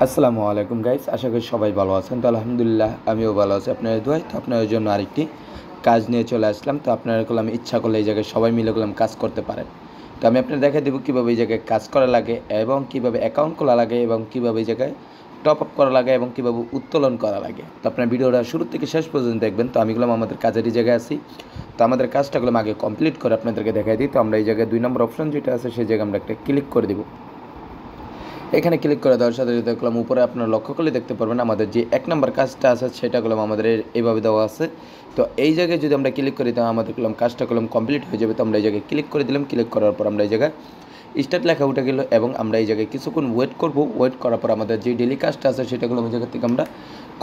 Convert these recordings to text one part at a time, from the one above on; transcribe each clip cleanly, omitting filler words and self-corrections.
আসসালামু আলাইকুম গাইস, আশা করি সবাই ভালো আছেন। তো আলহামদুলিল্লাহ আমিও ভালো আছি। আপনাদের দোয়ায় তো আপনাদের জন্য আরেকটি কাজ নিয়ে চলে আসলাম। তো আপনারা করলাম ইচ্ছা করলে এই জায়গায় সবাই মিলে করলাম কাজ করতে পারেন। তো আমি আপনাদের দেখাই দেবো কীভাবে এই জায়গায় কাজ করা লাগে এবং কীভাবে অ্যাকাউন্ট খোলা লাগে এবং কীভাবে এই জায়গায় টপ আপ করা লাগে এবং কীভাবে উত্তোলন করা লাগে। তো আপনার ভিডিওটা শুরু থেকে শেষ পর্যন্ত দেখবেন। তো আমি গেলাম আমাদের কাজেরই জায়গায় আছি। তো আমাদের কাজটা করলাম আগে কমপ্লিট করে আপনাদেরকে দেখাই দিই। তো আমরা এই জায়গায় 2 নম্বর অপশন যেটা আছে সেই জায়গায় আমরা একটা ক্লিক করে দেবো। এখানে ক্লিক করে দেওয়ার সাথে সাথে দেখলাম উপরে আপনারা লক্ষ্য করলে দেখতে পারবেন আমাদের যে 1 নম্বর কাজটা আছে সেটা করলাম আমাদের এইভাবে দেওয়া আছে। তো এই জায়গায় যদি আমরা ক্লিক করি তাহলে আমাদের করলাম কাজটা করলাম কমপ্লিট হয়ে যাবে। তো আমরা এই জায়গায় ক্লিক করে দিলাম। ক্লিক করার পর আমরা এই জায়গায় স্টার্ট লেখা উঠে গেল এবং আমরা এই জায়গায় কিছুক্ষণ ওয়েট করব। ওয়েট করার পর আমাদের যে ডেলি কাজটা আছে সেটা করলাম এই জায়গা থেকে আমরা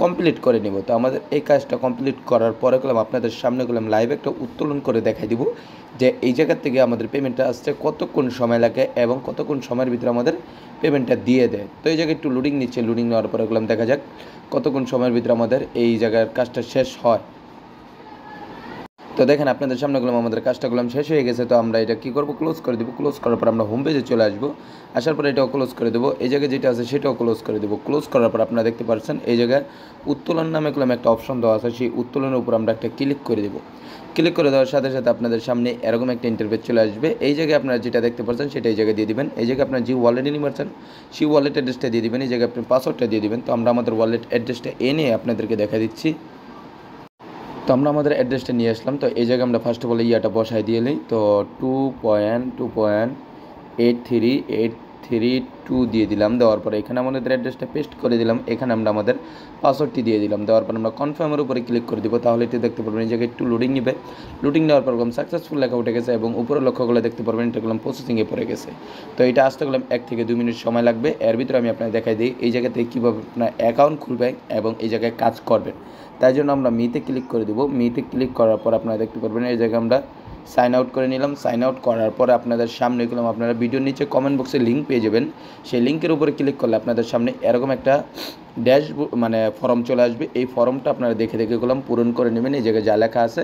কমপ্লিট করে নেব। তো আমাদের এই কাজটা কমপ্লিট করার পরে করলাম আপনাদের সামনে করলাম লাইভ একটা উত্তোলন করে দেখাই দিব যে এই জায়গা থেকে আমাদের পেমেন্টটা আসতে কতক্ষণ সময় লাগে এবং কতক্ষণ সময়ের ভিতরে আমাদের পেমেন্টটা দিয়ে দেয়। তো এই জায়গায় একটু লোডিং নিচ্ছে। লোডিং নেওয়ার পরে করলাম দেখা যাক কতক্ষণ সময়ের ভিতরে আমাদের এই জায়গার কাজটা শেষ হয়। তো দেখেন আপনাদের সামনে করলাম আমাদের কাজটা করলাম শেষ হয়ে গেছে। তো আমরা এটা কী করবো, ক্লোজ করে দেবো। ক্লোজ করার পর আমরা হোম পেজে চলে আসবো। আসার পরে এটাও ক্লোজ করে দেবো। এই জায়গায় যেটা আছে সেটাও ক্লোজ করে দেবো। ক্লোজ করার পর আপনারা দেখতে পাচ্ছেন এই জায়গায় উত্তোলন নামে করলাম একটা অপশন দেওয়া আছে। সেই উত্তোলনের উপর আমরা একটা ক্লিক করে দেবো। ক্লিক করে দেওয়ার সাথে সাথে আপনাদের সামনে এরকম একটা ইন্টারফেস চলে আসবে। এই জায়গায় আপনারা যেটা দেখতে পাচ্ছেন সেটা এই জায়গায় দিয়ে দিবেন। এই জায়গায় আপনার যে ওয়ালেটে নিয়ে পারছেন সেই ওয়ালেট অ্যাড্রেসটা দিয়ে দিবেন। এই জায়গায় আপনি পাসওয়ার্ডটা দিয়ে দিবেন। তো আমরা আমাদের ওয়ালেট অ্যাড্রেসটা এনে আপনাদেরকে দেখা দিচ্ছি। তো আমরা আমাদের অ্যাড্রেসটা নিয়ে আসলাম। তো এই জায়গায় আমরা ফার্স্ট অফ অল ইয়াটা বসাই দিয়ে নিই। তো 2.2.83832 দিয়ে দিলাম। দেওয়ার পরে এখানে আমাদের অ্যাড্রেসটা পেস্ট করে দিলাম। এখানে আমরা আমাদের পাসওয়ার্ডটি দিয়ে দিলাম। দেওয়ার পর আমরা কনফার্মের উপরে ক্লিক করে দিব। তাহলে এটি দেখতে পারবেন এই জায়গায় একটু লোডিং নেবে। লোডিং নেওয়ার পর সাকসেসফুল লেখা উঠে গেছে এবং উপরে লক্ষ্য করলে দেখতে পারবেন এটা করলাম প্রসেসিংয়ে পড়ে গেছে। তো এটা আসতে গেলাম 1 থেকে 2 মিনিট সময় লাগবে। এর ভিতরে আমি আপনাকে দেখাই দিই এই জায়গা থেকে কীভাবে আপনার অ্যাকাউন্ট খুলবেন এবং এই জায়গায় কাজ করবেন। তাই জন্য আমরা মিতে ক্লিক করে দেবো। মিতে ক্লিক করার পর আপনারা দেখতে পারবেন এই জায়গায় আমরা সাইন আউট করে নিলাম। সাইন আউট করার পরে আপনাদের সামনে গেলাম আপনারা ভিডিওর নিচে কমেন্ট বক্সে লিঙ্ক পেয়ে যাবেন। সেই লিঙ্কের উপরে ক্লিক করলে আপনাদের সামনে এরকম একটা মানে ফর্ম চলে আসবে। এই ফর্মটা আপনারা দেখে দেখে গেলাম পূরণ করে নেবেন। এই জায়গায় যা লেখা আছে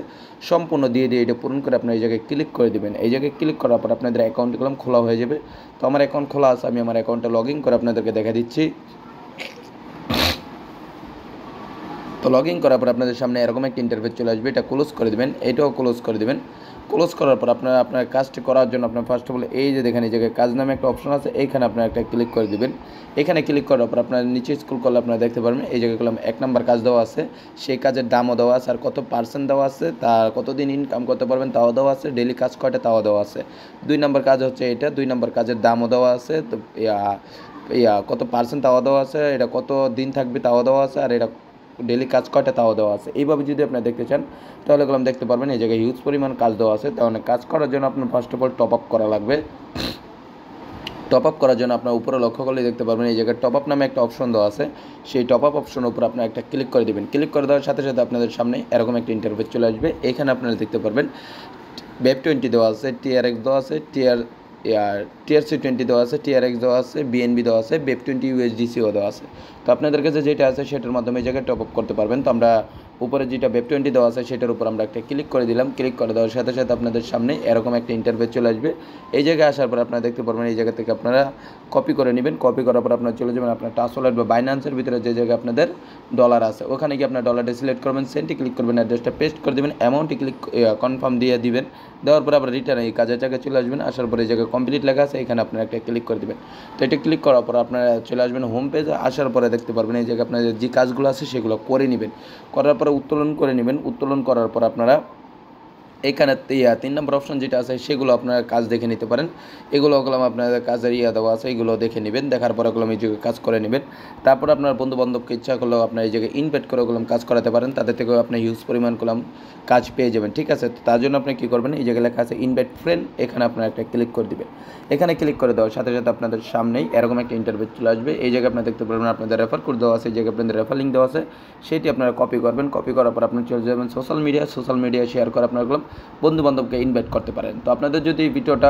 সম্পূর্ণ দিয়ে এটা পূরণ করে আপনারা এই জায়গায় ক্লিক করে দেবেন। এই জায়গায় ক্লিক করার পর আপনাদের অ্যাকাউন্ট গেলাম খোলা হয়ে যাবে। তো আমার অ্যাকাউন্ট খোলা আছে, আমি আমার অ্যাকাউন্টটা লগ ইন করে আপনাদেরকে দেখা দিচ্ছি। তো লগ ইন করার পর আপনাদের সামনে এরকম একটা ইন্টারফেস চলে আসবে। এটা ক্লোজ করে দেবেন। এটাও ক্লোজ করে দেবেন। ক্লোজ করার পর আপনারা আপনার কাজটি করার জন্য আপনার ফার্স্ট অফ অল এই যে দেখেন এই জায়গায় কাজ নামে একটা অপশন আছে, এইখানে আপনারা একটা ক্লিক করে দেবেন। এখানে ক্লিক করার পর আপনারা নিচে স্ক্রল করলে আপনারা দেখতে পারবেন এই জায়গায় করলাম 1 নম্বর কাজ দেওয়া আছে। সেই কাজের দামও দেওয়া আছে আর কত পার্সেন্ট দেওয়া আছে, তার কতদিন ইনকাম করতে পারবেন তাও দেওয়া আছে, ডেলি কাজ কয়টা তাও দেওয়া আছে। 2 নম্বর কাজ হচ্ছে এটা। 2 নম্বর কাজের দামও দেওয়া আছে। তো কত পার্সেন্ট তাও দেওয়া আছে, এটা কত দিন থাকবে তাও দেওয়া আছে, আর এটা ডেলি কাজ কয়টা তাও দেওয়া আছে। এইভাবে যদি আপনি দেখতে চান তাহলে গেলাম দেখতে পারবেন এই জায়গায় হিউজ পরিমাণ কাজ দেওয়া আছে। তাহলে কাজ করার জন্য আপনার first of all top up করা লাগবে। টপ আপ করার জন্য আপনার উপরে লক্ষ্য করলে দেখতে পারবেন এই জায়গায় টপ আপ নামে একটা অপশন দেওয়া আছে। সেই টপ আপ অপশনের উপর আপনার একটা ক্লিক করে দেবেন। ক্লিক করে দেওয়ার সাথে সাথে আপনাদের সামনে এরকম একটা ইন্টারফেস চলে আসবে। এখানে আপনারা দেখতে পারবেন BEP20 দেওয়া আছে, TRX দেওয়া আছে, TRC20 দেওয়া আছে, TRX দেওয়া আছে, BNB দেওয়া আছে, BEP20 USDCও দেওয়া আছে। তো আপনাদের কাছে যেটা আছে সেটার মাধ্যমে এই জায়গায় টপ আপ করতে পারবেন। তো আমরা উপরে যেটা BEP20 দেওয়া আছে সেটার উপর আমরা একটা ক্লিক করে দিলাম। ক্লিক করে দেওয়ার সাথে সাথে আপনাদের সামনে এরকম একটা ইন্টারফেস চলে আসবে। এই জায়গায় আসার পর আপনারা দেখতে পারবেন এই জায়গা থেকে আপনারা কপি করে নেবেন। কপি করার পর আপনারা চলে যাবেন আপনার ট্রান্সফার বা বাইন্যান্সের ভিতরে যে জায়গায় আপনাদের ডলার আছে ওখানে গিয়ে আপনার ডলারটা সিলেক্ট করবেন, সেন্টে ক্লিক করবেন, অ্যাড্রেসটা পেস্ট করে দেবেন, অ্যামাউন্টে ক্লিক কনফার্ম দিয়ে দিবেন। দেওয়ার পরে আবার রিটার্ন এই কাজের জায়গায় চলে আসবেন। আসার পরে এই জায়গায় কমপ্লিট লেখা আছে, এখানে আপনারা একটা ক্লিক করে দেবেন। তো এটা ক্লিক করার পর আপনারা চলে আসবেন হোম পেজে। আসার পরে দেখতে পারবেন এই জায়গায় আপনাদের যে কাজগুলো আছে সেগুলো করে নেবেন। করার পরে উত্তোলন করে নেবেন। উত্তোলন করার পর আপনারা এখানে 3 নম্বর অপশন যেটা আছে সেগুলো আপনারা কাজ দেখে নিতে পারেন। এগুলো ওগুলো আপনাদের কাজের দেওয়া আছে, এগুলো দেখে নেবেন। দেখার পরে ওগুলো এই জায়গায় কাজ করে নেবেন। তারপর আপনার বন্ধু বান্ধবকে ইচ্ছা করলেও আপনার এই জায়গায় ইনভাইট করে ওগুলো কাজ করাতে পারেন। তাদের থেকেও আপনি হিউজ পরিমাণ করলাম কাজ পেয়ে যাবেন। ঠিক আছে, তো তার জন্য আপনি কী করবেন, এই জায়গায় লেখা আছে ইনভাইট ফ্রেন্ড, এখানে আপনারা একটা ক্লিক করে দেবেন। এখানে ক্লিক করে দেওয়ার সাথে সাথে আপনাদের সামনেই এরকম একটা ইন্টারভিউ চলে আসবে। এই জায়গায় আপনারা দেখতে পারবেন আপনাদের রেফার কোড দেওয়া আছে। এই জায়গায় আপনাদের রেফার লিঙ্ক দেওয়া আছে, সেটি আপনারা কপি করবেন। কপি করার পর আপনি চলে যাবেন সোশ্যাল মিডিয়ায় শেয়ার করে আপনার বন্ধু বান্ধবকে ইনভাইট করতে পারেন। তো আপনাদের যদি এই ভিডিওটা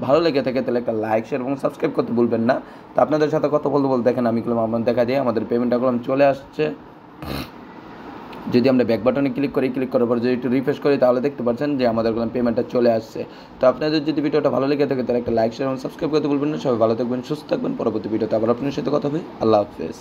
ভালো লেগে থাকে তাহলে একটা লাইক, শেয়ার এবং সাবস্ক্রাইব করতে ভুলবেন না। তো আপনাদের সাথে কথা বলতে বলতে দেখেন আমি আপনাদের দেখা দিয়ে আমাদের পেমেন্টটা চলে আসছে। যদি আমরা ব্যাক বাটনে ক্লিক করার পর যদি একটু রিফ্রেশ করি তাহলে দেখতে পাচ্ছেন যে আমাদের পেমেন্টটা চলে আসছে। তো আপনাদের যদি ভিডিওটা ভালো লেগে থাকে তাহলে একটা লাইক শেয়ার এবং সাবস্ক্রাইব করতে ভুলবেন না। সবাই ভালো থাকবেন, সুস্থ থাকবেন। পরবর্তী ভিডিওতে আবার আপনার সাথে কথা হবে। আল্লাহ হাফেজ।